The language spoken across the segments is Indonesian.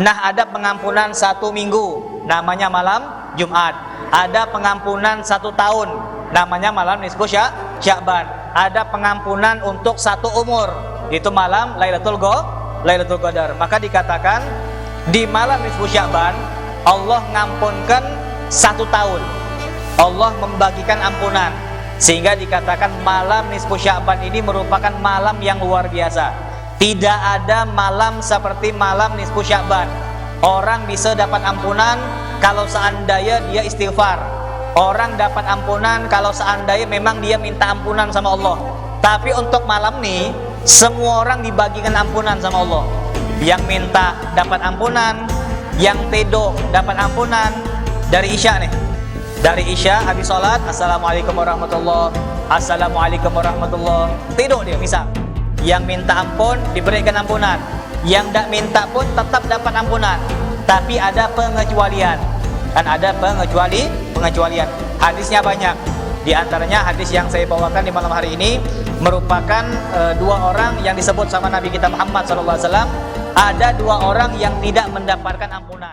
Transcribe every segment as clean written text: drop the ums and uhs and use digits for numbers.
Nah, ada pengampunan 1 minggu, namanya malam Jumat. Ada pengampunan 1 tahun, namanya malam nisfu Sya'ban. Ada pengampunan untuk 1 umur, itu malam Lailatul Qadar. Maka dikatakan di malam nisfu Sya'ban Allah ngampunkan 1 tahun. Allah membagikan ampunan, sehingga dikatakan malam nisfu Sya'ban ini merupakan malam yang luar biasa. Tidak ada malam seperti malam nisfu Sya'ban. Orang bisa dapat ampunan kalau seandainya dia istighfar. Orang dapat ampunan kalau seandainya memang dia minta ampunan sama Allah. Tapi untuk malam ini semua orang dibagikan ampunan sama Allah. Yang minta dapat ampunan, yang tedo dapat ampunan. Dari Isya nih, dari Isya habis sholat, Assalamualaikum warahmatullahi, Assalamualaikum warahmatullahi, tedo dia misal. Yang minta ampun diberikan ampunan, yang tidak minta pun tetap dapat ampunan. Tapi ada pengecualian, dan ada pengecualian. Hadisnya banyak. Di antaranya hadis yang saya bawakan di malam hari ini merupakan 2 orang yang disebut sama Nabi kita Muhammad SAW. Ada 2 orang yang tidak mendapatkan ampunan.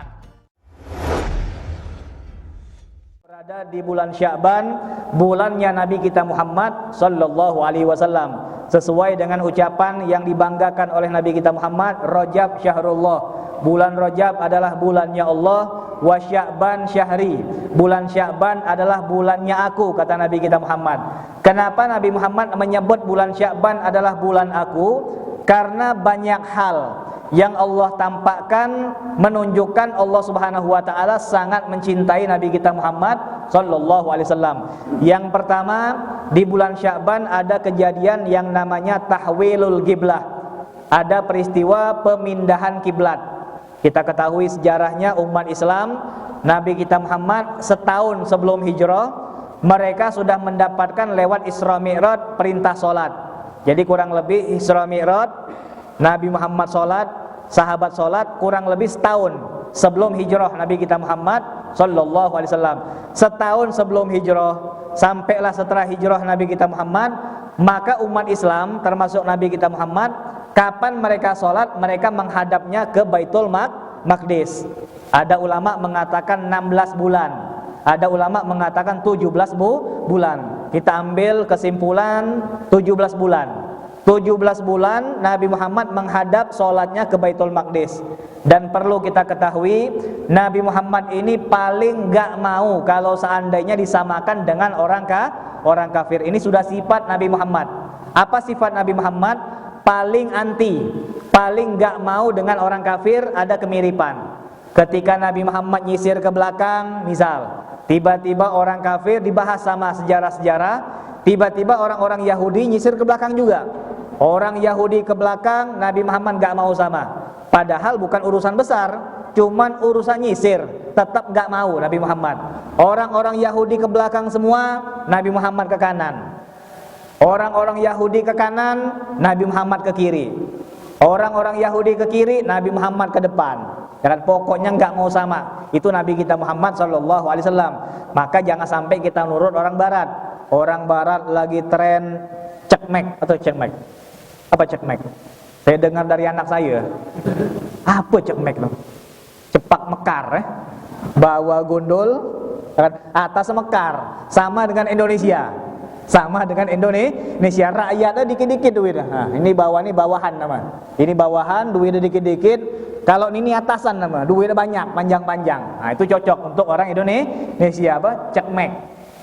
Berada di bulan Sya'ban, bulannya Nabi kita Muhammad SAW. Sesuai dengan ucapan yang dibanggakan oleh Nabi kita Muhammad, Rajab syahrullah, bulan Rajab adalah bulannya Allah, wa Sya'ban syahri, bulan Sya'ban adalah bulannya aku, kata Nabi kita Muhammad. Kenapa Nabi Muhammad menyebut bulan Sya'ban adalah bulan aku? Karena banyak hal yang Allah tampakkan menunjukkan Allah Subhanahu wa taala sangat mencintai Nabi kita Muhammad sallallahu alaihi wasallam. Yang pertama, di bulan Sya'ban ada kejadian yang namanya tahwilul qiblah. Ada peristiwa pemindahan kiblat. Kita ketahui sejarahnya umat Islam, Nabi kita Muhammad setahun sebelum hijrah, mereka sudah mendapatkan lewat Isra Mi'raj perintah salat. Jadi kurang lebih Isra Mi'raj, Nabi Muhammad salat, sahabat salat kurang lebih setahun sebelum hijrah Nabi kita Muhammad sallallahu alaihi wasallam. Setahun sebelum hijrah, sampailah setelah hijrah Nabi kita Muhammad, maka umat Islam termasuk Nabi kita Muhammad, kapan mereka sholat, mereka menghadapnya ke Baitul Maqdis. Ada ulama mengatakan 16 bulan, ada ulama mengatakan 17 bulan. Kita ambil kesimpulan 17 bulan. 17 bulan Nabi Muhammad menghadap sholatnya ke Baitul Maqdis. Dan perlu kita ketahui, Nabi Muhammad ini paling gak mau kalau seandainya disamakan dengan orang kafir. Ini sudah sifat Nabi Muhammad. Apa sifat Nabi Muhammad? Paling anti, paling gak mau dengan orang kafir ada kemiripan. Ketika Nabi Muhammad nyisir ke belakang, misal tiba-tiba orang kafir dibahas sama sejarah-sejarah, tiba-tiba orang-orang Yahudi nyisir ke belakang juga. Orang Yahudi ke belakang, Nabi Muhammad gak mau sama. Padahal bukan urusan besar, cuman urusan nyisir, tetap gak mau Nabi Muhammad. Orang-orang Yahudi ke belakang semua, Nabi Muhammad ke kanan. Orang-orang Yahudi ke kanan, Nabi Muhammad ke kiri. Orang-orang Yahudi ke kiri, Nabi Muhammad ke depan. Dan pokoknya nggak mau sama. Itu Nabi kita Muhammad SAW. Maka jangan sampai kita nurut orang Barat. Orang Barat lagi tren cekmek atau cekmek. Apa cekmek? Saya dengar dari anak saya. Apa cekmek? Cepak mekar, bawa gondol, atas mekar, sama dengan Indonesia. Sama dengan Indonesia, rakyatnya dikit-dikit duitnya. Nah, ini bawah, ini bawahan nama. Ini bawahan, duitnya dikit-dikit. Kalau ini atasan nama, duitnya banyak, panjang-panjang. Nah, itu cocok untuk orang Indonesia apa? Cekmek,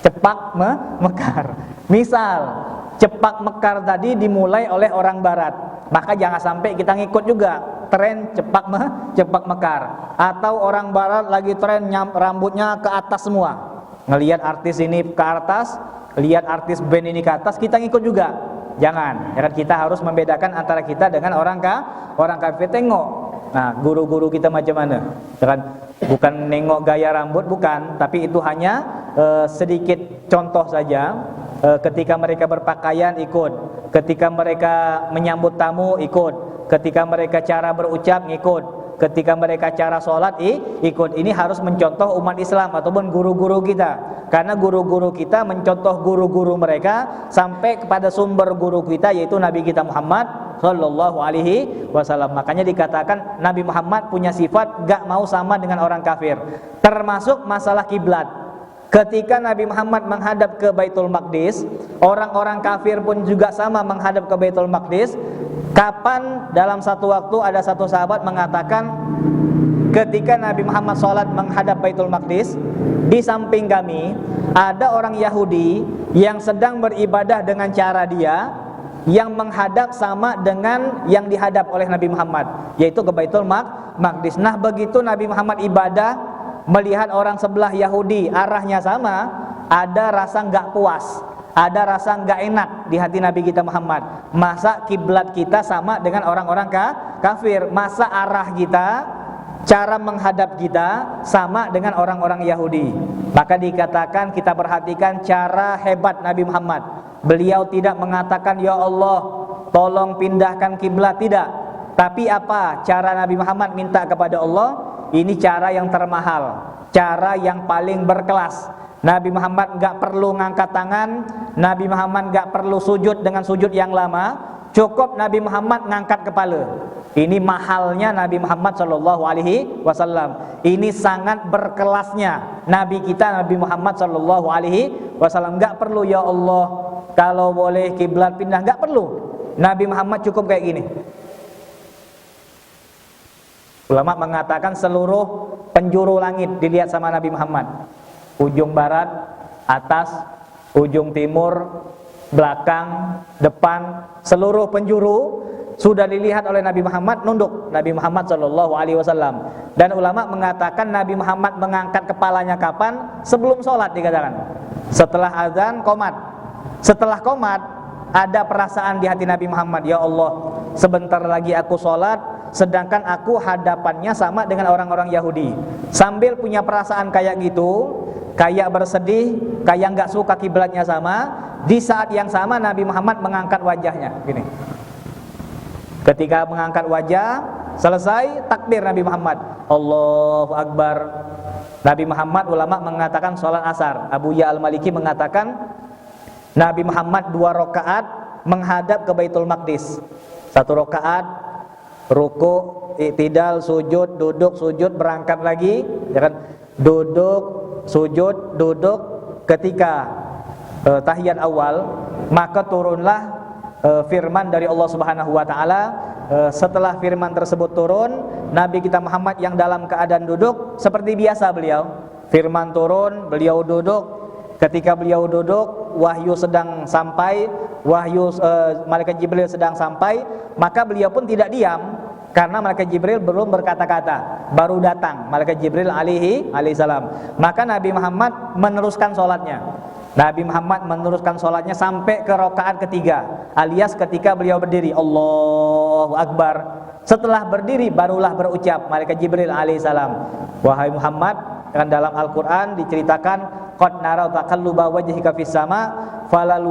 cepak mekar. Misal, cepak mekar tadi dimulai oleh orang Barat, maka jangan sampai kita ngikut juga tren cepak mekar. Atau orang Barat lagi tren rambutnya ke atas semua. Ngelihat artis ini ke atas, lihat artis band ini ke atas, kita ngikut juga. Jangan. Ya, kita harus membedakan antara kita dengan orang kafir. Tengok. Nah, guru-guru kita macam mana? Ya, bukan nengok gaya rambut, bukan, tapi itu hanya sedikit contoh saja. Ketika mereka berpakaian ikut, ketika mereka menyambut tamu ikut, ketika mereka cara berucap ngikut, ketika mereka cara sholat ikut. Ini harus mencontoh umat Islam ataupun guru-guru kita. Karena guru-guru kita mencontoh guru-guru mereka sampai kepada sumber guru kita, yaitu Nabi kita Muhammad sallallahu alaihi wasallam. Makanya dikatakan Nabi Muhammad punya sifat gak mau sama dengan orang kafir. Termasuk masalah kiblat. Ketika Nabi Muhammad menghadap ke Baitul Maqdis, orang-orang kafir pun juga sama menghadap ke Baitul Maqdis. Kapan dalam satu waktu ada satu sahabat mengatakan, ketika Nabi Muhammad sholat menghadap Baitul Maqdis, di samping kami ada orang Yahudi yang sedang beribadah dengan cara dia, yang menghadap sama dengan yang dihadap oleh Nabi Muhammad, yaitu ke Baitul Maqdis. Nah, begitu Nabi Muhammad ibadah, melihat orang sebelah Yahudi arahnya sama, ada rasa nggak puas, ada rasa nggak enak di hati Nabi kita Muhammad. Masa kiblat kita sama dengan orang-orang kafir? Masa arah kita, cara menghadap kita sama dengan orang-orang Yahudi? Maka dikatakan, kita perhatikan cara hebat Nabi Muhammad. Beliau tidak mengatakan, ya Allah tolong pindahkan kiblat, tidak. Tapi apa cara Nabi Muhammad minta kepada Allah? Ini cara yang termahal, cara yang paling berkelas. Nabi Muhammad gak perlu ngangkat tangan, Nabi Muhammad gak perlu sujud dengan sujud yang lama, cukup Nabi Muhammad ngangkat kepala. Ini mahalnya Nabi Muhammad sallallahu alaihi wasallam. Ini sangat berkelasnya Nabi kita, Nabi Muhammad sallallahu alaihi wasallam. Gak perlu ya Allah kalau boleh kiblat pindah, gak perlu. Nabi Muhammad cukup kayak gini. Ulama mengatakan seluruh penjuru langit dilihat sama Nabi Muhammad. Ujung barat, atas, ujung timur, belakang, depan, seluruh penjuru sudah dilihat oleh Nabi Muhammad, nunduk Nabi Muhammad sallallahu alaihi wasallam. Dan ulama mengatakan Nabi Muhammad mengangkat kepalanya kapan? Sebelum sholat dikatakan. Setelah azan, qomat. Setelah qomat, ada perasaan di hati Nabi Muhammad, ya Allah, sebentar lagi aku sholat, sedangkan aku hadapannya sama dengan orang-orang Yahudi. Sambil punya perasaan kayak gitu, kayak bersedih, kayak nggak suka kiblatnya sama. Di saat yang sama Nabi Muhammad mengangkat wajahnya gini. Ketika mengangkat wajah, selesai takbir Nabi Muhammad, Allahu Akbar. Nabi Muhammad, ulama mengatakan sholat asar. Abu Ya Al-Maliki mengatakan Nabi Muhammad 2 rakaat menghadap ke Baitul Maqdis. 1 rakaat ruku, i'tidal, sujud, duduk, sujud, berangkat lagi, ya kan? Duduk, sujud, duduk. Ketika tahiyat awal, maka turunlah firman dari Allah Subhanahu wa taala. Setelah firman tersebut turun, Nabi kita Muhammad yang dalam keadaan duduk seperti biasa beliau. Firman turun, beliau duduk. Ketika beliau duduk, wahyu sedang sampai, malaikat Jibril sedang sampai, maka beliau pun tidak diam, karena malaikat Jibril belum berkata-kata, baru datang malaikat Jibril alaihi salam. Maka Nabi Muhammad meneruskan sholatnya. Nabi Muhammad meneruskan sholatnya sampai ke rakaat ketiga, alias ketika beliau berdiri, Allahu Akbar. Setelah berdiri barulah berucap malaikat Jibril alaihi salam, wahai Muhammad, kan dalam Al-Quran diceritakan, qad nara taqalluba wajhika fis sama falan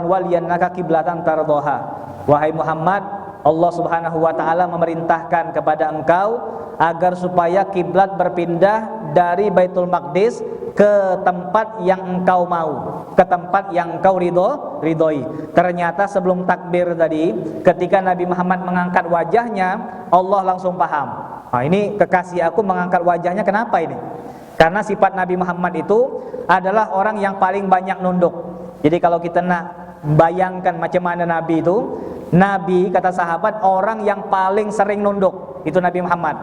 waliyannaka qiblatan tardaha. Wahai Muhammad, Allah Subhanahu wa taala memerintahkan kepada engkau agar supaya kiblat berpindah dari Baitul Maqdis ke tempat yang engkau mau, ke tempat yang engkau ridhoi. Ternyata sebelum takbir tadi, ketika Nabi Muhammad mengangkat wajahnya, Allah langsung paham. Nah, ini kekasih aku mengangkat wajahnya, kenapa ini? Karena sifat Nabi Muhammad itu adalah orang yang paling banyak nunduk. Jadi kalau kita nak bayangkan macam mana Nabi itu, Nabi kata sahabat orang yang paling sering nunduk itu Nabi Muhammad.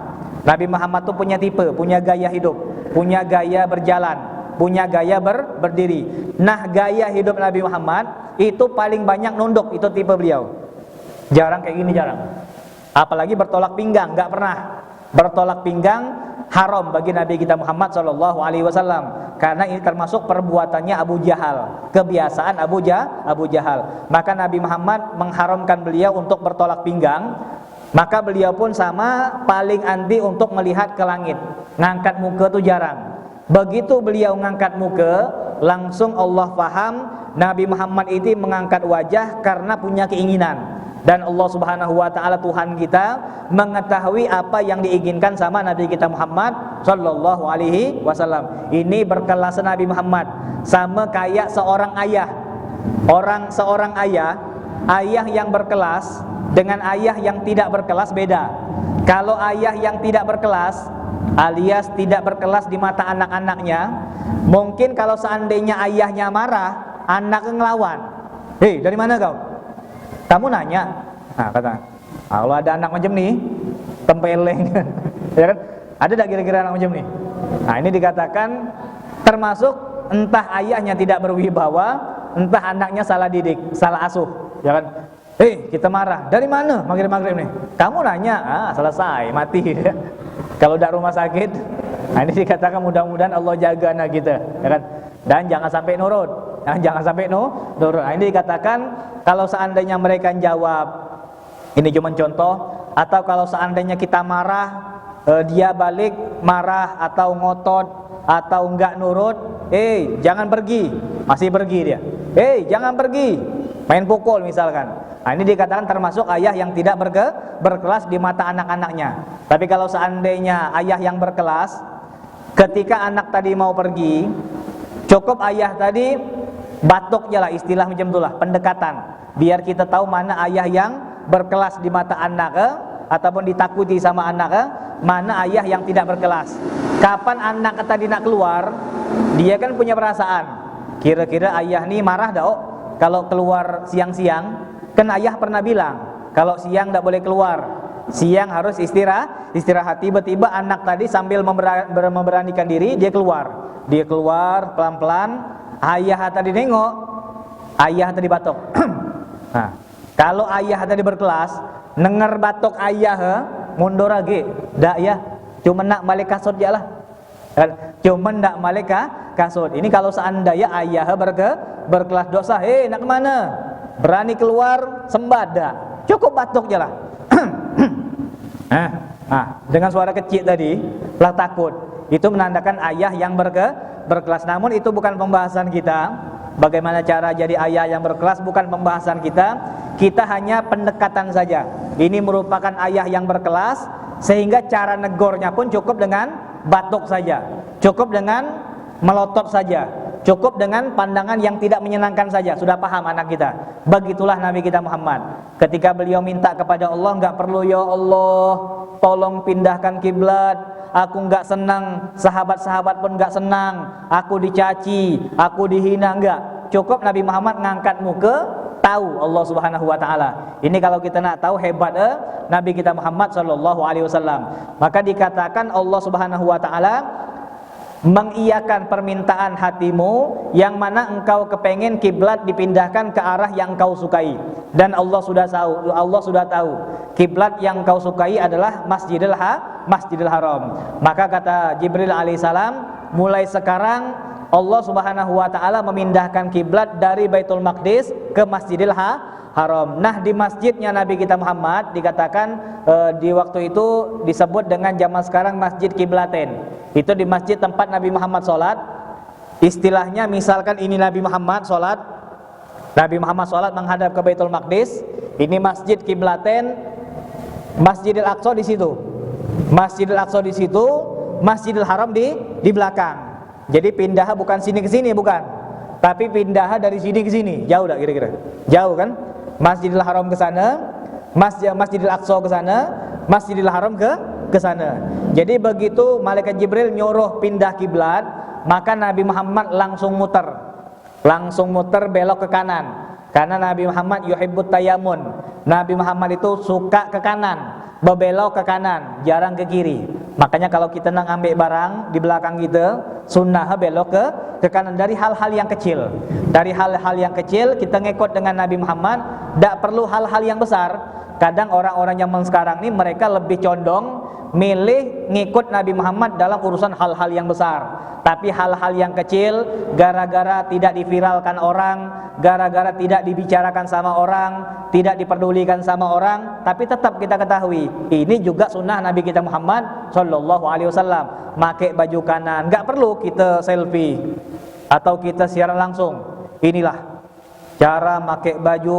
Nabi Muhammad itu punya tipe, punya gaya hidup, punya gaya berjalan, punya gaya berdiri. Nah, gaya hidup Nabi Muhammad itu paling banyak nunduk, itu tipe beliau. Jarang kayak gini, jarang. Apalagi bertolak pinggang, nggak pernah. Bertolak pinggang haram bagi Nabi kita Muhammad sallallahu alaihi wasallam, karena ini termasuk perbuatannya Abu Jahal, kebiasaan Abu Jahal. Maka Nabi Muhammad mengharamkan beliau untuk bertolak pinggang. Maka beliau pun sama paling anti untuk melihat ke langit. Ngangkat muka itu jarang. Begitu beliau ngangkat muka, langsung Allah paham Nabi Muhammad itu mengangkat wajah karena punya keinginan. Dan Allah Subhanahu wa taala Tuhan kita mengetahui apa yang diinginkan sama Nabi kita Muhammad sallallahu alaihi wasallam. Ini berkelas Nabi Muhammad, sama kayak seorang ayah. Seorang ayah yang berkelas, dengan ayah yang tidak berkelas beda. Kalau ayah yang tidak berkelas alias tidak berkelas di mata anak-anaknya, mungkin kalau seandainya ayahnya marah, anak ngelawan. Hei, dari mana kau? Kamu nanya. Nah, kata, kalau ada anak macam nih, tempeleng, ya kan? Ada tak kira-kira anak macam nih? Nah, ini dikatakan termasuk entah ayahnya tidak berwibawa, entah anaknya salah didik, salah asuh, ya kan? Kita marah. Dari mana? Maghrib nih. Kamu nanya, selesai, mati. Kalau udah rumah sakit, nah ini dikatakan mudah-mudahan Allah jaga anak kita, ya kan? Dan jangan sampai nurut. Jangan sampai nurut. Nah, ini dikatakan kalau seandainya mereka jawab, ini cuma contoh, atau kalau seandainya kita marah, dia balik marah atau ngotot atau enggak nurut, jangan pergi, masih pergi dia. Jangan pergi, main pukul misalkan. Nah, ini dikatakan termasuk ayah yang tidak berkelas di mata anak-anaknya. Tapi kalau seandainya ayah yang berkelas, ketika anak tadi mau pergi, cukup ayah tadi batuk aja lah, istilah macam itulah, pendekatan, biar kita tahu mana ayah yang berkelas di mata anak, ataupun ditakuti sama anak, mana ayah yang tidak berkelas. Kapan anak tadi nak keluar, dia kan punya perasaan, kira-kira ayah nih marah dah, kalau keluar siang-siang. Kan ayah pernah bilang, kalau siang tidak boleh keluar, siang harus istirahat. Tiba-tiba anak tadi sambil memberanikan diri, dia keluar pelan-pelan. Ayah tadi nengok, ayah tadi batuk. Nah, kalau ayah tadi berkelas, denger batuk ayah, mundur lagi, dak ya, cuma nak balik kasut je lah, cuma nak balik kasut. Ini kalau seandainya ayah berkelas dosa, nak kemana? Berani keluar sembada, cukup batuk je lah. Dengan suara kecil tadi lah takut, itu menandakan ayah yang berkelas. Namun itu bukan pembahasan kita. Bagaimana cara jadi ayah yang berkelas bukan pembahasan kita. Kita hanya pendekatan saja. Ini merupakan ayah yang berkelas, sehingga cara negornya pun cukup dengan batuk saja, cukup dengan melotot saja, cukup dengan pandangan yang tidak menyenangkan saja, sudah paham anak kita. Begitulah Nabi kita Muhammad. Ketika beliau minta kepada Allah, enggak perlu ya Allah, tolong pindahkan kiblat. Aku enggak senang, sahabat-sahabat pun enggak senang, aku dicaci, aku dihina, enggak. Cukup Nabi Muhammad ngangkat muka, tahu Allah Subhanahu wa taala. Ini kalau kita nak tahu hebat Nabi kita Muhammad sallallahu alaihi wasallam. Maka dikatakan Allah Subhanahu wa taala mengiyakan permintaan hatimu yang mana engkau kepengen kiblat dipindahkan ke arah yang engkau sukai, dan Allah sudah tahu kiblat yang engkau sukai adalah Masjidil Haram. Maka kata Jibril alaihissalam, mulai sekarang Allah Subhanahu wa taala memindahkan kiblat dari Baitul Maqdis ke Masjidil Haram. Nah, di masjidnya Nabi kita Muhammad dikatakan di waktu itu disebut dengan zaman sekarang Masjid Kiblaten. Itu di masjid tempat Nabi Muhammad sholat. Istilahnya misalkan ini Nabi Muhammad sholat menghadap ke Baitul Maqdis. Ini Masjid Kiblaten, Masjidil Aqsa di situ. Masjidil Aqsa di situ, Masjidil Haram di belakang. Jadi pindah bukan sini ke sini, bukan. Tapi pindah dari sini ke sini. Jauh dah kira-kira. Jauh kan? Masjidil Haram ke sana, Masjidil Aqsa ke sana, Masjidil Haram ke sana. Jadi begitu malaikat Jibril nyuruh pindah kiblat, maka Nabi Muhammad langsung muter belok ke kanan. Karena Nabi Muhammad yuhibbut tayamun. Nabi Muhammad itu suka ke kanan, berbelok ke kanan, jarang ke kiri. Makanya kalau kita nak ambil barang di belakang kita, sunnah belok ke kanan dari hal-hal yang kecil. Dari hal-hal yang kecil kita ngikut dengan Nabi Muhammad, tidak perlu hal-hal yang besar. Kadang orang-orang zaman sekarang ini mereka lebih condong milih ngikut Nabi Muhammad dalam urusan hal-hal yang besar. Tapi hal-hal yang kecil, gara-gara tidak diviralkan orang, gara-gara tidak dibicarakan sama orang, tidak diperdulikan sama orang, tapi tetap kita ketahui ini juga sunnah Nabi kita Muhammad sallallahu alaihi wasallam. Pakai baju kanan, enggak perlu kita selfie atau kita siaran langsung. Inilah cara pakai baju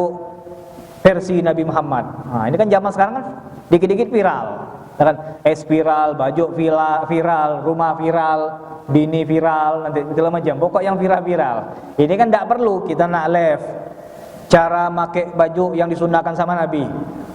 versi Nabi Muhammad. Nah, ini kan zaman sekarang kan dikit-dikit viral, kan? Viral, baju viral, rumah viral, bini viral, nanti segala macam. Pokok yang viral. Ini kan tidak perlu kita nak live cara pakai baju yang disunahkan sama Nabi.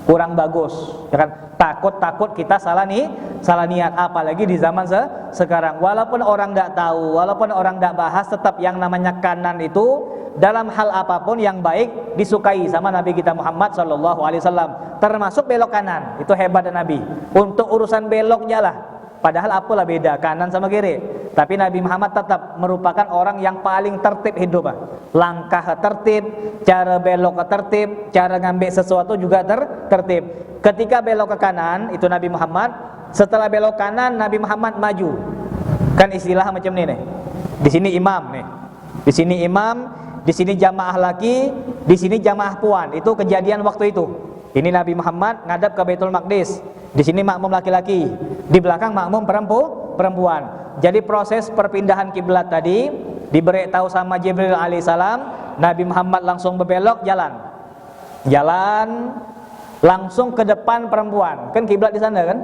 kurang bagus, ya kan? Takut kita salah niat, apalagi di zaman sekarang. Walaupun orang tidak tahu, walaupun orang tidak bahas, tetap yang namanya kanan itu dalam hal apapun yang baik disukai sama Nabi kita Muhammad sallallahu alaihi wasallam, termasuk belok kanan. Itu hebatnya Nabi. Untuk urusan beloknya lah, padahal apalah beda kanan sama kiri, tapi Nabi Muhammad tetap merupakan orang yang paling tertib hidup. Langkah tertib, cara belok tertib, cara ngambil sesuatu juga tertib. Ketika belok ke kanan itu Nabi Muhammad, setelah belok kanan Nabi Muhammad maju. Kan istilah macam ni nih. Di sini imam nih. Di sini imam, di sini jamaah laki, di sini jamaah puan. Itu kejadian waktu itu. Ini Nabi Muhammad ngadap ke Baitul Maqdis. Di sini makmum laki-laki, di belakang makmum perempuan. Jadi proses perpindahan kiblat tadi diberi tahu sama Jibril alaihissalam. Nabi Muhammad langsung berbelok jalan langsung ke depan perempuan. Kan kiblat di sana kan?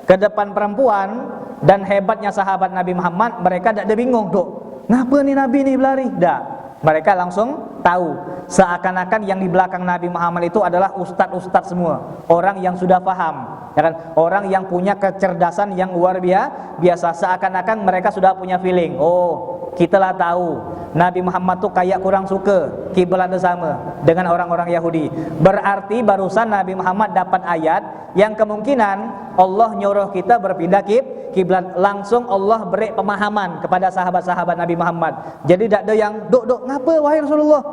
Ke depan perempuan. Dan hebatnya sahabat Nabi Muhammad, mereka tidak ada bingung, "Dok, ngapa nih Nabi nih berlari?" Tidak. Mereka langsung tahu, seakan-akan yang di belakang Nabi Muhammad itu adalah ustadz semua, orang yang sudah paham, ya kan? Orang yang punya kecerdasan yang luar biasa. Seakan-akan mereka sudah punya feeling. Oh, kita lah tahu Nabi Muhammad tuh kayak kurang suka kiblatnya sama dengan orang-orang Yahudi. Berarti barusan Nabi Muhammad dapat ayat yang kemungkinan Allah nyuruh kita berpindah kiblat. Langsung Allah beri pemahaman kepada sahabat-sahabat Nabi Muhammad. Jadi tidak ada yang dok ngapa wahai Rasulullah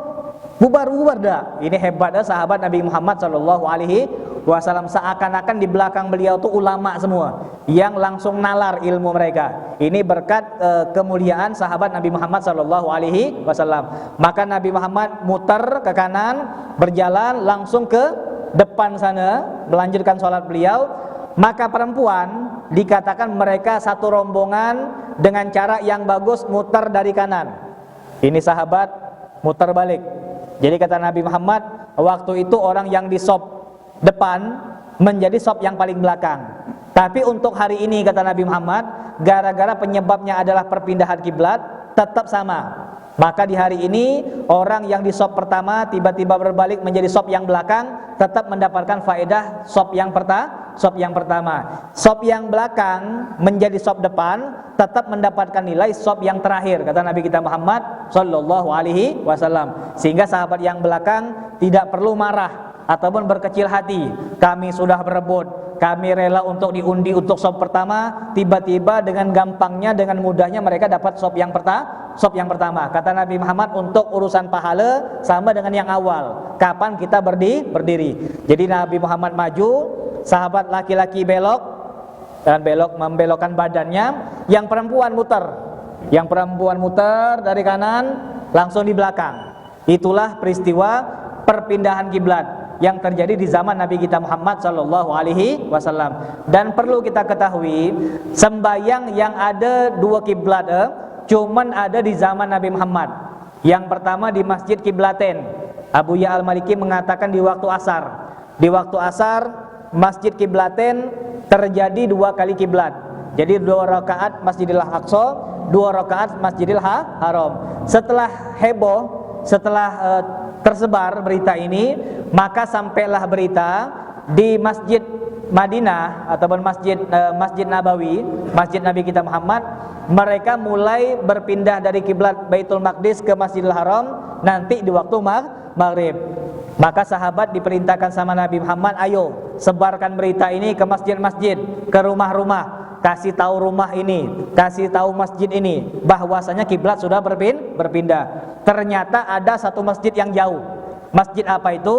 bubar dah. Ini hebatnya sahabat Nabi Muhammad sallallahu alaihi wasallam. Seakan-akan di belakang beliau tuh ulama semua yang langsung nalar ilmu mereka. Ini berkat kemuliaan sahabat Nabi Muhammad sallallahu alaihi wasallam. Maka Nabi Muhammad muter ke kanan, berjalan langsung ke depan sana, melanjutkan sholat beliau. Maka perempuan dikatakan mereka satu rombongan dengan cara yang bagus, muter dari kanan. Ini sahabat muter balik. Jadi kata Nabi Muhammad, waktu itu orang yang di sop depan menjadi sop yang paling belakang. Tapi untuk hari ini kata Nabi Muhammad, gara-gara penyebabnya adalah perpindahan kiblat, tetap sama. Maka di hari ini orang yang di sop pertama tiba-tiba berbalik menjadi sop yang belakang, tetap mendapatkan faedah sop yang pertama. Sop yang belakang menjadi sop depan, tetap mendapatkan nilai sop yang terakhir, kata Nabi kita Muhammad sallallahu alaihi wasallam. Sehingga sahabat yang belakang tidak perlu marah ataupun berkecil hati. Kami sudah berebut, kami rela untuk diundi untuk sop pertama, tiba-tiba dengan gampangnya, dengan mudahnya mereka dapat sop yang pertama. Kata Nabi Muhammad, untuk urusan pahala sama dengan yang awal. Kapan kita berdiri? Jadi Nabi Muhammad maju, sahabat laki-laki belok dan membelokkan badannya. Yang perempuan muter dari kanan langsung di belakang. Itulah peristiwa perpindahan kiblat yang terjadi di zaman Nabi kita Muhammad sallallahu alaihi wasallam. Dan perlu kita ketahui, sembayang yang ada dua kiblat cuman ada di zaman Nabi Muhammad. Yang pertama di Masjid Kiblatain. Abu Ya al-Maliki mengatakan di waktu asar. Di waktu asar Masjid Kiblatain terjadi dua kali kiblat. Jadi 2 rakaat Masjidil Aqsa, 2 rakaat Masjidil Haram. Setelah heboh, setelah tersebar berita ini, maka sampailah berita di Masjid Madinah ataupun Masjid Nabawi, Masjid Nabi kita Muhammad, mereka mulai berpindah dari kiblat Baitul Maqdis ke Masjidil Haram nanti di waktu maghrib. Maka sahabat diperintahkan sama Nabi Muhammad, ayo sebarkan berita ini ke masjid-masjid, ke rumah-rumah, kasih tahu rumah ini, kasih tahu masjid ini bahwasanya kiblat sudah berpindah. Ternyata ada satu masjid yang jauh. Masjid apa itu?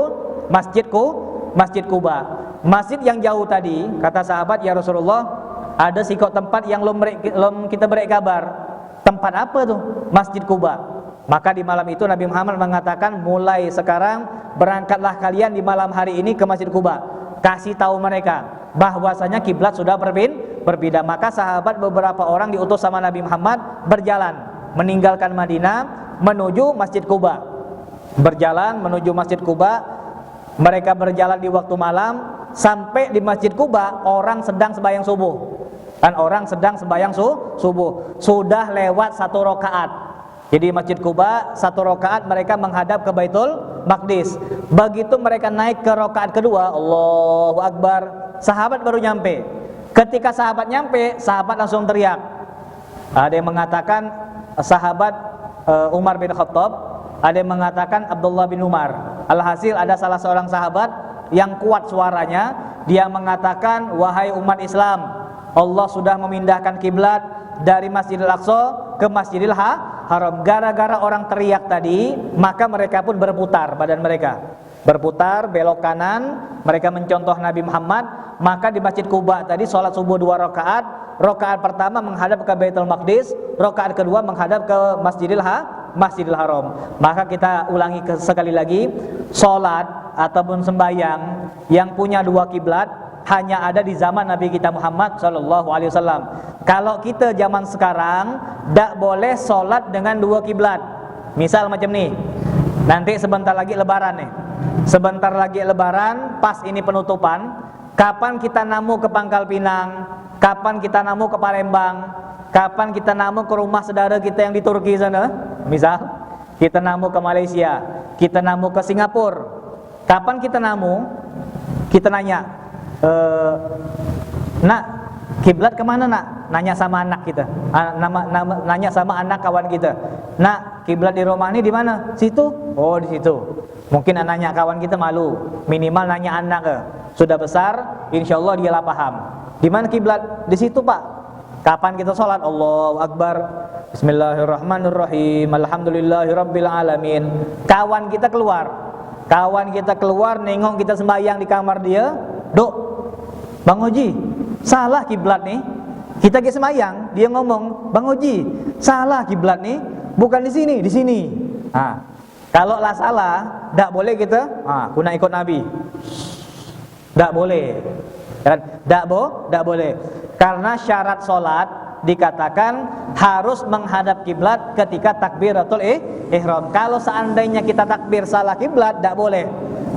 Masjid Kuba. Masjid yang jauh tadi, kata sahabat, ya Rasulullah, ada sikok tempat yang belum kita beri kabar. Tempat apa tuh? Masjid Kuba. Maka di malam itu Nabi Muhammad mengatakan, mulai sekarang berangkatlah kalian di malam hari ini ke Masjid Kuba. Kasih tahu mereka bahwasanya kiblat sudah berpindah. Maka sahabat beberapa orang diutus sama Nabi Muhammad berjalan meninggalkan Madinah menuju Masjid Kuba. Berjalan menuju Masjid Kuba. Mereka berjalan di waktu malam. Sampai di Masjid Kuba orang sedang sembahyang subuh. Dan orang sedang sembahyang subuh. Sudah lewat 1 rakaat. Jadi Masjid Kuba 1 rakaat mereka menghadap ke Maqdis. Begitu mereka naik ke rakaat kedua, Allahu Akbar, sahabat baru nyampe. Ketika sahabat nyampe, sahabat langsung teriak. Ada yang mengatakan sahabat Umar bin Khattab, ada yang mengatakan Abdullah bin Umar. Alhasil ada salah seorang sahabat yang kuat suaranya, dia mengatakan, wahai umat Islam, Allah sudah memindahkan kiblat dari Masjidil Aqsa ke Masjidil Haram. Gara-gara orang teriak tadi, maka mereka pun berputar badan mereka. Berputar, belok kanan, mereka mencontoh Nabi Muhammad. Maka di Masjid Quba tadi sholat subuh 2 rakaat. Rakaat pertama menghadap ke Baitul Maqdis, rakaat kedua menghadap ke Masjidil Haram. Maka kita ulangi sekali lagi, sholat ataupun sembahyang yang punya 2 kiblat hanya ada di zaman Nabi kita Muhammad SAW. Kalau kita zaman sekarang, tidak boleh sholat dengan 2 kiblat. Misal macam ni, nanti sebentar lagi lebaran nih. Sebentar lagi lebaran, pas ini penutupan. Kapan kita namu ke Pangkal Pinang? Kapan kita namu ke Palembang? Kapan kita namu ke rumah saudara kita yang di Turki sana? Misal, kita namu ke Malaysia, kita namu ke Singapura. Kapan kita namu? Kita nanya, nak, kiblat kemana nak? Nanya sama anak kita, nanya sama anak kawan kita. Nak, kiblat di rumah ini di mana? Situ. Oh, di situ. Mungkin anaknya kawan kita malu, minimal nanya anak ke. Sudah besar, insya Allah dia lah paham. Di mana kiblat? Di situ pak. Kapan kita sholat? Allahu Akbar, Bismillahirrahmanirrahim, Alhamdulillahirabbil alamin. Kawan kita keluar, nengok kita sembahyang di kamar dia. Dok, Bang Oji, salah kiblat nih. Kita ke sembahyang, dia ngomong, Bang Oji, salah kiblat nih, bukan di sini, di sini. Kalau lah salah, tak boleh kita, kuna ikut Nabi. Tak boleh, kan? Tak boleh. Karena syarat solat dikatakan harus menghadap kiblat ketika takbiratul ihram. Kalau seandainya kita takbir salah kiblat, tak boleh.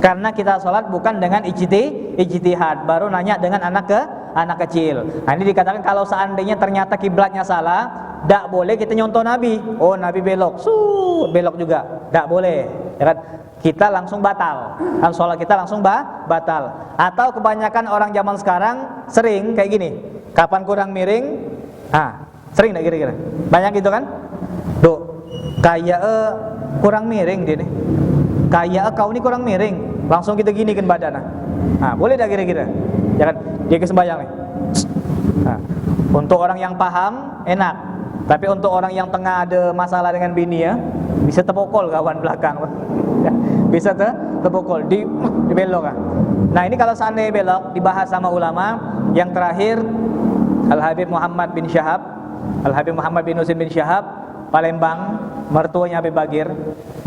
Karena kita solat bukan dengan ijtihad, baru nanya dengan anak kecil. Nah, ini dikatakan kalau seandainya ternyata kiblatnya salah, tak boleh kita nyontoh Nabi. Oh, Nabi belok, belok juga, tak boleh. Ya kan? Kita langsung batal, kan sholat kita langsung batal. Atau kebanyakan orang zaman sekarang sering kayak gini, kapan kurang miring, sering tak kira-kira? Banyak gitu kan? Duk, kayak kurang miring dia nih, kayak kau ini kurang miring, langsung kita gini kan badan. Boleh tak kira-kira? Ya kan? Dia kesembayang nih. Untuk orang yang paham enak, tapi untuk orang yang tengah ada masalah dengan bini ya, bisa terpukul kawan belakang. Bisa terpukul, dibelok kan. Nah ini kalau seandainya belok, dibahas sama ulama. Yang terakhir, Al-Habib Muhammad bin Syahab, Al-Habib Muhammad bin Husain bin Syahab, Palembang, mertuanya Habib Bagir.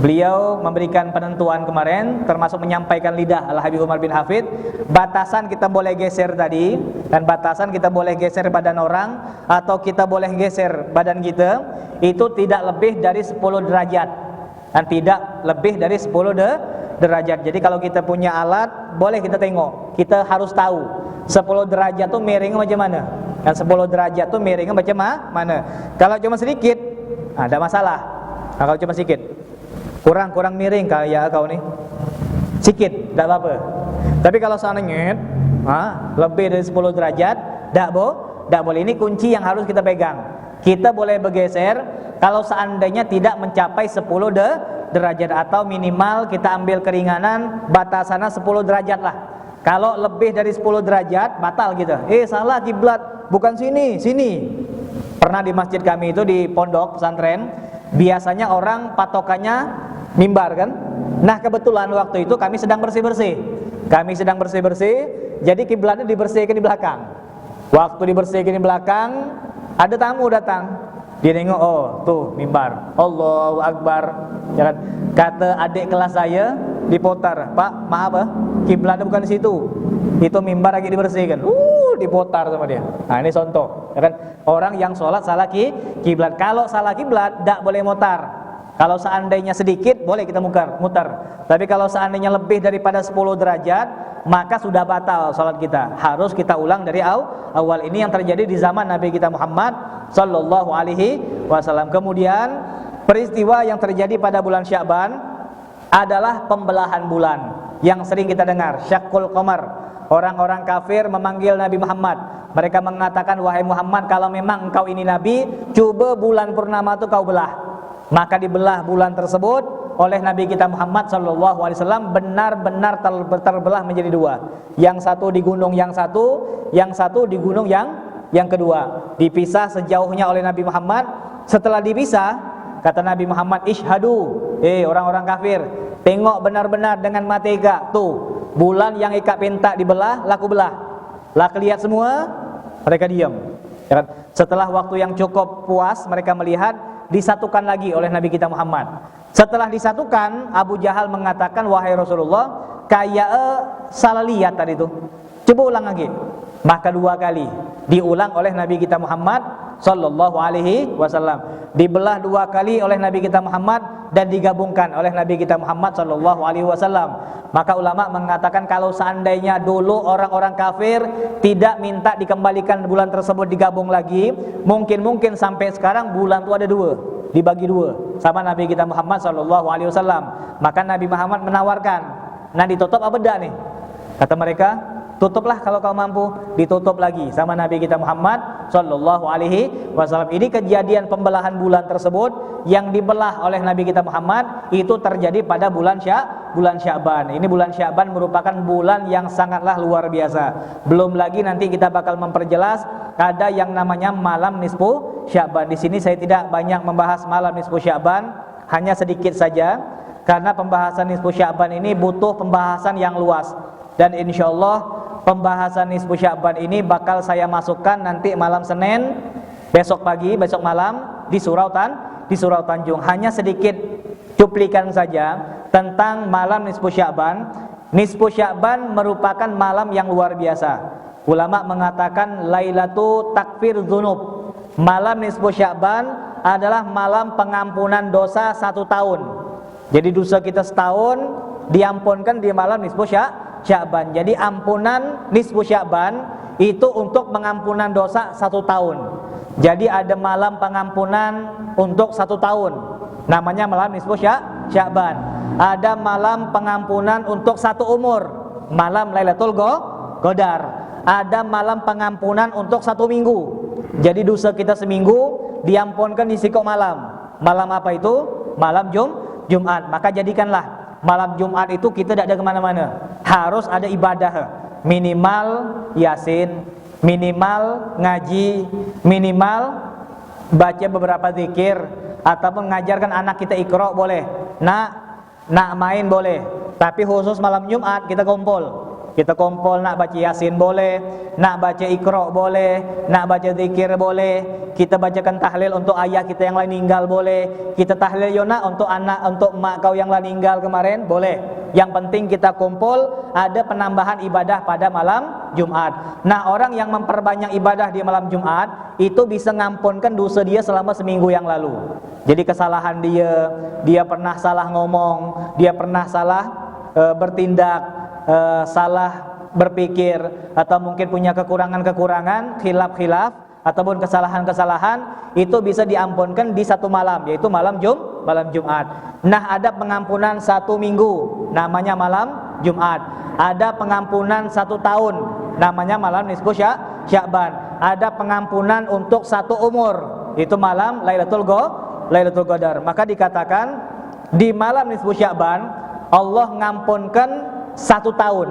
Beliau memberikan penentuan kemarin, termasuk menyampaikan lidah Al-Habib Umar bin Hafid. Batasan kita boleh geser tadi, dan batasan kita boleh geser badan orang, atau kita boleh geser badan kita, itu tidak lebih dari 10 derajat. Dan tidak lebih dari 10 derajat. Jadi kalau kita punya alat, boleh kita tengok. Kita harus tahu 10 derajat tuh miringnya macam mana. Dan 10 derajat tuh miringnya macam mana. Kalau cuma sedikit, ada masalah. Kalau cuma sedikit, kurang miring kayak kau nih, sedikit, tidak apa-apa. Tapi kalau seandainya lebih dari 10 derajat, tidak boleh. Ini kunci yang harus kita pegang. Kita boleh bergeser kalau seandainya tidak mencapai 10 derajat, atau minimal kita ambil keringanan batasannya 10 derajat lah. Kalau lebih dari 10 derajat batal kita. Salah kiblat, bukan sini. Pernah di masjid kami itu di pondok pesantren, biasanya orang patokannya mimbar kan. Nah kebetulan waktu itu kami sedang bersih-bersih. Jadi kiblatnya dibersihkan di belakang. Waktu dibersihkan di belakang, ada tamu datang, dia nengok, oh tuh mimbar, Allahu Akbar. Ya kan? Kata adik kelas saya diputar, Pak maaf kiblatnya bukan di situ, itu mimbar lagi dibersihkan, diputar sama dia. Nah ini contoh, ya kan? Orang yang sholat salah kiblat. Kalau salah kiblat, tidak boleh mutar. Kalau seandainya sedikit, boleh kita mutar. Tapi kalau seandainya lebih daripada 10 derajat, maka sudah batal sholat kita. Harus kita ulang dari awal. Ini yang terjadi di zaman Nabi kita Muhammad sallallahu alaihi wasallam. Kemudian peristiwa yang terjadi pada bulan Sya'ban, adalah pembelahan bulan yang sering kita dengar, syaqqul qamar. Orang-orang kafir memanggil Nabi Muhammad. Mereka mengatakan, wahai Muhammad, kalau memang engkau ini Nabi, coba bulan purnama itu kau belah. Maka dibelah bulan tersebut oleh Nabi kita Muhammad SAW, benar-benar terbelah menjadi dua. Yang satu di gunung yang satu di gunung yang kedua. Dipisah sejauhnya oleh Nabi Muhammad. Setelah dipisah, kata Nabi Muhammad, ishadu, orang-orang kafir, tengok benar-benar dengan mata ika. Tuh, bulan yang ika pinta dibelah, laku belah. Laku lihat semua, mereka diam. Setelah waktu yang cukup puas, mereka melihat disatukan lagi oleh Nabi kita Muhammad. Setelah disatukan, Abu Jahal mengatakan, wahai Rasulullah, kayak salah lihat tadi itu. Coba ulang lagi. Maka dua kali diulang oleh Nabi kita Muhammad sallallahu alaihi wasallam. Dibelah dua kali oleh Nabi kita Muhammad dan digabungkan oleh Nabi kita Muhammad sallallahu alaihi wasallam. Maka ulama mengatakan kalau seandainya dulu orang-orang kafir tidak minta dikembalikan bulan tersebut digabung lagi, mungkin sampai sekarang bulan itu ada dua, dibagi dua sama Nabi kita Muhammad sallallahu alaihi wasallam. Maka Nabi Muhammad menawarkan, "Nah, ditutup apa enggak nih?" Kata mereka, "Tutuplah kalau kau mampu." Ditutup lagi sama Nabi kita Muhammad sallallahu alaihi wasallam. Ini kejadian pembelahan bulan tersebut yang dibelah oleh Nabi kita Muhammad itu terjadi pada bulan Sya'ban. Ini bulan Sya'ban merupakan bulan yang sangatlah luar biasa. Belum lagi nanti kita bakal memperjelas ada yang namanya malam nisfu Sya'ban. Di sini saya tidak banyak membahas malam nisfu Sya'ban, hanya sedikit saja karena pembahasan nisfu Sya'ban ini butuh pembahasan yang luas. Dan insyaallah pembahasan nisfu Sya'ban ini bakal saya masukkan nanti malam Senin, besok malam di Surau Tanjung. Hanya sedikit cuplikan saja tentang malam nisfu Sya'ban. Nisfu Sya'ban merupakan malam yang luar biasa. Ulama mengatakan Lailatu Takfir Dzunub. Malam nisfu Sya'ban adalah malam pengampunan dosa 1 tahun. Jadi dosa kita setahun diampunkan di malam nisfu Sya'ban. Jadi ampunan nisfu Sya'ban itu untuk pengampunan dosa 1 tahun. Jadi ada malam pengampunan untuk 1 tahun, namanya malam nisfu Sya'ban. Ada malam pengampunan untuk 1 umur, malam Lailatul Qadar. Ada malam pengampunan untuk 1 minggu. Jadi dosa kita seminggu diampunkan di sikok malam. Malam apa itu? Malam Jumat. Maka jadikanlah malam Jumat itu kita tidak ada kemana-mana, harus ada ibadah, minimal Yasin, minimal ngaji, minimal baca beberapa zikir, ataupun mengajarkan anak kita Iqra boleh, nak main boleh, tapi khusus malam Jumat kita kumpul nak baca Yasin boleh, nak baca Iqra boleh, nak baca zikir boleh, kita bacakan tahlil untuk ayah kita yang lain meninggal boleh, kita tahlil yona untuk mak kau yang lain meninggal kemarin boleh. Yang penting kita kumpul, ada penambahan ibadah pada malam Jumat. Nah, orang yang memperbanyak ibadah di malam Jumat itu bisa ngampunkan dosa dia selama seminggu yang lalu. Jadi kesalahan dia pernah salah ngomong, dia pernah salah bertindak, salah berpikir, atau mungkin punya kekurangan-kekurangan, khilaf ataupun kesalahan-kesalahan, itu bisa diampunkan di 1 malam, yaitu malam Jumat. Nah, ada pengampunan 1 minggu, namanya malam Jumat. Ada pengampunan 1 tahun, namanya malam nisfu Sya'ban. Ada pengampunan untuk 1 umur, itu malam Lailatul Qadar. Maka dikatakan di malam nisfu Sya'ban Allah ngampunkan 1 tahun,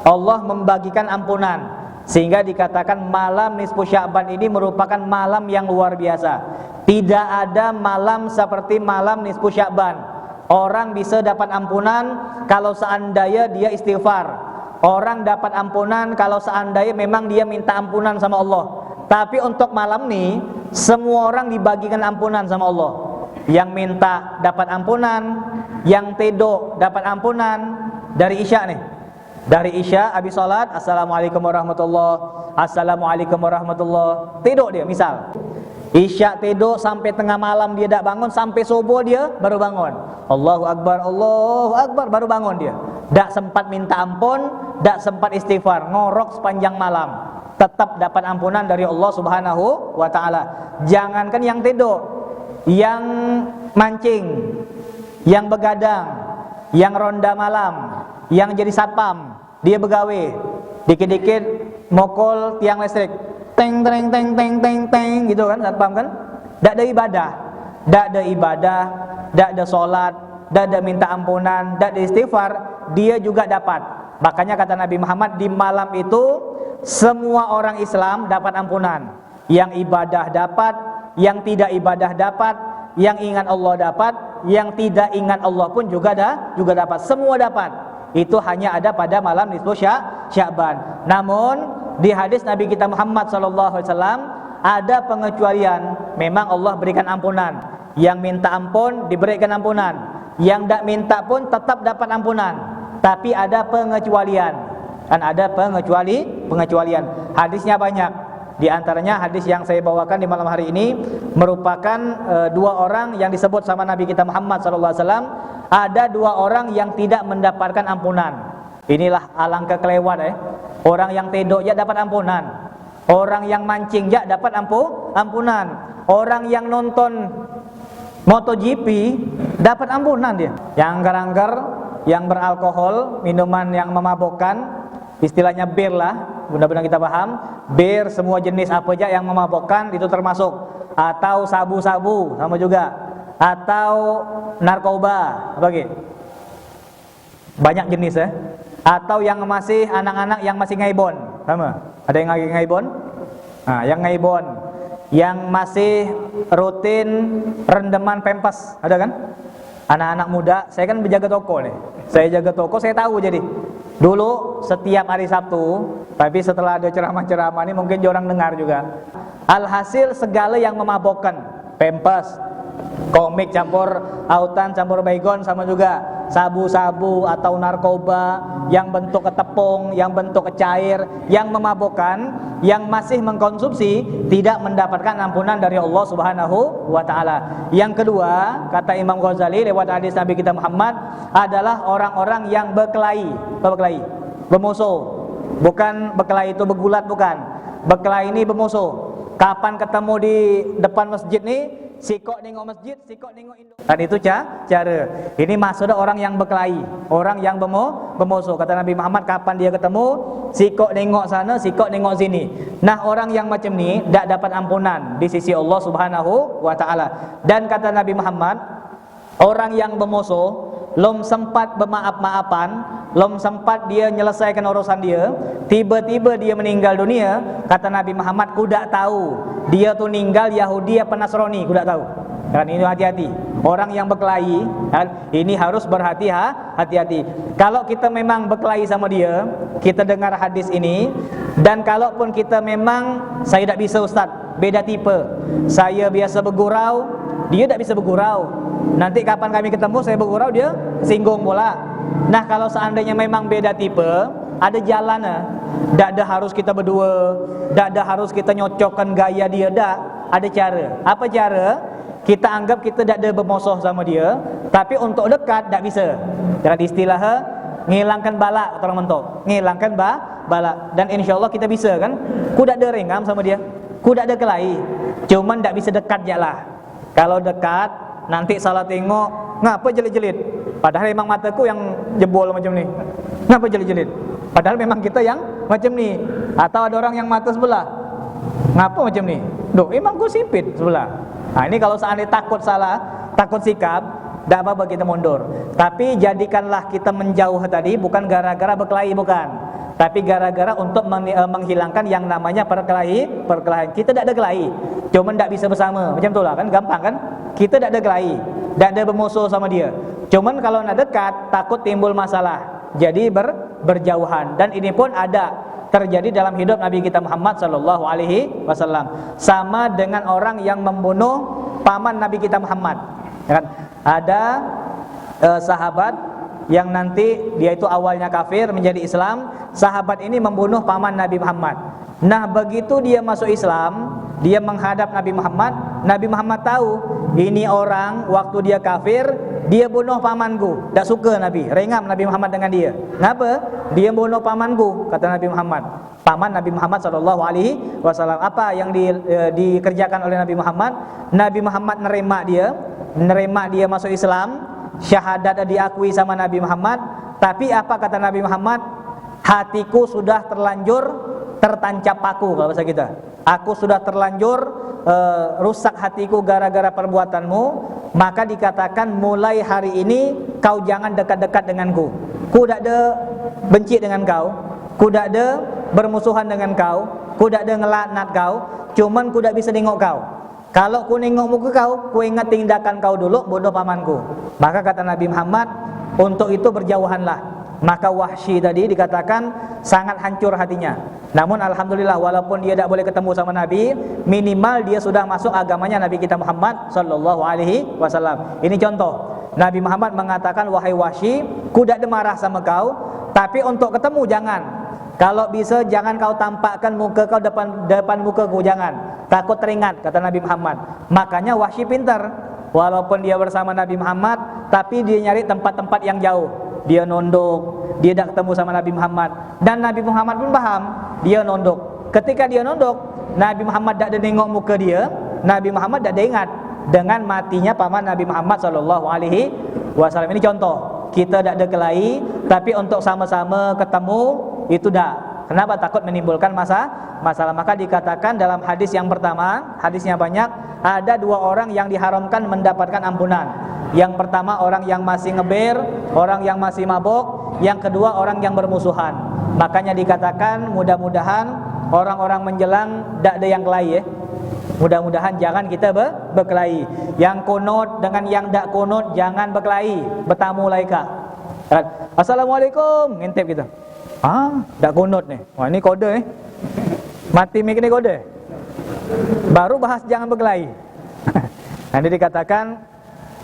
Allah membagikan ampunan, sehingga dikatakan malam nisfu Sya'ban ini merupakan malam yang luar biasa. Tidak ada malam seperti malam nisfu Sya'ban. Orang bisa dapat ampunan kalau seandainya dia istighfar. Orang dapat ampunan kalau seandainya memang dia minta ampunan sama Allah. Tapi untuk malam ini semua orang dibagikan ampunan sama Allah. Yang minta dapat ampunan, yang tidur dapat ampunan. Dari Isya nih, dari Isya habis salat, assalamualaikum warahmatullahi, tidur dia. Misal Isya tidur sampai tengah malam dia tak bangun, sampai subuh dia baru bangun, Allahu Akbar baru bangun dia. Tak sempat minta ampun, tak sempat istighfar, ngorok sepanjang malam, tetap dapat ampunan dari Allah Subhanahu wa ta'ala. Jangankan yang tidur, yang mancing, yang begadang, yang ronda malam, yang jadi satpam, dia begawe, dikit-dikit mokol tiang listrik, teng teng teng teng teng teng gitu kan, satpam kan, dak ada ibadah, dak ada solat, dak ada minta ampunan, dak ada istighfar, dia juga dapat. Makanya kata Nabi Muhammad, di malam itu semua orang Islam dapat ampunan. Yang ibadah dapat, yang tidak ibadah dapat, yang ingat Allah dapat, yang tidak ingat Allah pun juga dapat. Semua dapat. Itu hanya ada pada malam nisfu Sya'ban. Namun di hadis Nabi kita Muhammad SAW ada pengecualian. Memang Allah berikan ampunan. Yang minta ampun diberikan ampunan, yang tidak minta pun tetap dapat ampunan. Tapi ada pengecualian. Kan ada pengecualian. Hadisnya banyak. Di antaranya hadis yang saya bawakan di malam hari ini merupakan dua orang yang disebut sama Nabi kita Muhammad SAW. Ada dua orang yang tidak mendapatkan ampunan. Inilah alangkah kelewat Orang yang tedok ya dapat ampunan. Orang yang mancing ya dapat ampunan. Orang yang nonton MotoGP dapat ampunan dia. Yang anggar-anggar, yang beralkohol, minuman yang memabukkan, istilahnya bir lah, mudah-mudahan kita paham. Bir semua jenis apa aja yang memabukkan itu termasuk. Atau sabu-sabu sama juga. Atau narkoba, apa gitu? Banyak jenis Atau yang masih anak-anak yang masih ngaibon, sama. Ada yang lagi ngaibon? Nah, yang ngaibon, yang masih rutin rendeman pempes, ada kan? Anak-anak muda, saya kan berjaga toko nih. Saya jaga toko, saya tahu jadi. Dulu setiap hari Sabtu, tapi setelah ada ceramah-ceramah ini mungkin orang dengar juga. Alhasil segala yang memabokkan, pempes, komik campur autan, campur baygon sama juga sabu-sabu atau narkoba yang bentuk ketepung, yang bentuk cair, yang memabokkan, yang masih mengkonsumsi tidak mendapatkan ampunan dari Allah Subhanahu wa taala. Yang kedua, kata Imam Ghazali lewat hadis Nabi kita Muhammad adalah orang-orang yang berkelahi. Apa berkelahi? Bermusuh. Bukan berkelahi itu bergulat, bukan. Berkelahi ini bermusuh. Kapan ketemu di depan masjid nih, sikok nengok masjid, sikok nengok Indo. Dan itu cara. Ini maksudnya orang yang berkelahi, orang yang bermusuh. Kata Nabi Muhammad, kapan dia ketemu, sikok nengok sana, sikok nengok sini. Nah, orang yang macam ni tak dapat ampunan di sisi Allah Subhanahu wa taala. Dan kata Nabi Muhammad, orang yang bermusuh belum sempat bermaaf-maafan, belum sempat dia menyelesaikan urusan dia, tiba-tiba dia meninggal dunia, kata Nabi Muhammad, ku tak tahu dia tu meninggal Yahudi apa Nasrani, ku tak tahu. Dan ini hati-hati. Orang yang berkelahi, kan, ini harus berhati-hati. Kalau kita memang berkelahi sama dia, kita dengar hadis ini, dan kalaupun kita memang, saya tak bisa Ustaz, beda tipe. Saya biasa bergurau, dia tak bisa bergurau. Nanti kapan kami ketemu saya bergurau, dia singgung pula. Nah, kalau seandainya memang beda tipe, ada jalan. Tak ada harus kita berdua, tak ada harus kita nyocokkan gaya dia, tak. Ada cara. Apa cara? Kita anggap kita tak ada bermusuh sama dia, tapi untuk dekat tak bisa. Dengan istilah ngilangkan balak, orang mentok. Ngilangkan balak. Dan insyaAllah kita bisa kan. Ku tak ada rengam sama dia, ku tak ada kelahi, cuman tak bisa dekat je lah. Kalau dekat, nanti salah tengok, ngapa jelit-jelit? Padahal memang mataku yang jebol macam ni. Ngapa jelit-jelit? Padahal memang kita yang macam ni. Atau ada orang yang mata sebelah, ngapa macam ni? Duh, emang ku sipit sebelah. Nah, ini kalau seandainya takut salah, takut sikap, tak apa-apa kita mundur. Tapi jadikanlah kita menjauh tadi bukan gara-gara berkelahi, bukan. Tapi gara-gara untuk menghilangkan yang namanya perkelahian. Kita tak ada kelahi, cuma tak bisa bersama. Macam itulah kan, gampang kan? Kita tak ada kelahi, tak ada bermusuh sama dia. Cuman kalau nak dekat, takut timbul masalah. Jadi berjauhan. Dan ini pun ada terjadi dalam hidup Nabi kita Muhammad sallallahu alaihi wasallam. Sama dengan orang yang membunuh paman Nabi kita Muhammad. Ya kan? Ada sahabat yang nanti dia itu awalnya kafir menjadi Islam. Sahabat ini membunuh paman Nabi Muhammad. Nah, begitu dia masuk Islam, dia menghadap Nabi Muhammad. Nabi Muhammad tahu ini orang waktu dia kafir, dia bunuh pamanku. Tak suka Nabi, rengam Nabi Muhammad dengan dia. Kenapa? Dia bunuh pamanku, kata Nabi Muhammad. Paman Nabi Muhammad sallallahu alaihi wasallam. Apa yang dikerjakan oleh Nabi Muhammad? Nabi Muhammad nerima dia masuk Islam. syahadat diakui sama Nabi Muhammad, tapi apa kata Nabi Muhammad? Hatiku sudah terlanjur tertancap paku, kalau bahasa kita. Aku sudah terlanjur rusak hatiku gara-gara perbuatanmu, maka dikatakan mulai hari ini kau jangan dekat-dekat denganku. Ku tak ada benci dengan kau, ku tak ada bermusuhan dengan kau, ku tak ada ngelaknat kau, cuman ku tak bisa tengok kau. Kalau ku nengok muka kau, ku ingat tindakan kau dulu, bodoh pamanku. Maka kata Nabi Muhammad, untuk itu berjauhanlah. Maka Wahsy tadi dikatakan sangat hancur hatinya. Namun alhamdulillah, walaupun dia tidak boleh ketemu sama Nabi, minimal dia sudah masuk agamanya Nabi kita Muhammad sallallahu alaihi wasallam. Ini contoh. Nabi Muhammad mengatakan, wahai Wahsy, ku tidak marah sama kau, tapi untuk ketemu jangan. Kalau bisa jangan kau tampakkan muka kau depan mukaku, jangan. Takut teringat, kata Nabi Muhammad. Makanya Wahsy pintar. Walaupun dia bersama Nabi Muhammad, tapi dia nyari tempat-tempat yang jauh. Dia nunduk, dia tidak ketemu sama Nabi Muhammad. Dan Nabi Muhammad pun paham, dia nunduk. Ketika dia nunduk, Nabi Muhammad tidak ada nengok muka dia, Nabi Muhammad tidak ada ingat dengan matinya paman Nabi Muhammad sallallahu alaihi wasallam. Ini contoh, kita tidak ada kelahi, tapi untuk sama-sama ketemu itu dah. Kenapa? Takut menimbulkan masalah. Maka dikatakan dalam hadis yang pertama, hadisnya banyak, ada dua orang yang diharamkan mendapatkan ampunan. Yang pertama orang yang masih ngeber, orang yang masih mabuk. Yang kedua orang yang bermusuhan. Makanya dikatakan mudah-mudahan orang-orang menjelang tidak ada yang kelahi ya. Mudah-mudahan jangan kita berkelahi. Yang kunut dengan yang tidak kunut jangan berkelahi, bertamu laika. Assalamualaikum, ngintip kita. Tak kunut nih. Wah, ini kode nih. Mati mik ini kode. Baru bahas jangan berkelahi. Nanti dikatakan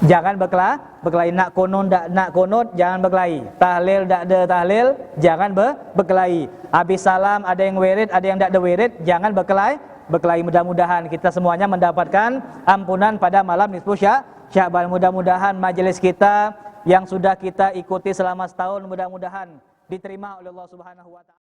jangan berkelahi, nak kunut tak nak kunut jangan berkelahi. Tahlil tak ada tahlil jangan berkelahi. Habis salam ada yang wirid, ada yang tak ada wirid, jangan berkelahi. Mudah-mudahan kita semuanya mendapatkan ampunan pada malam nisfu Sya'ban. Mudah-mudahan majelis kita yang sudah kita ikuti selama setahun mudah-mudahan diterima oleh Allah Subhanahu wa taala.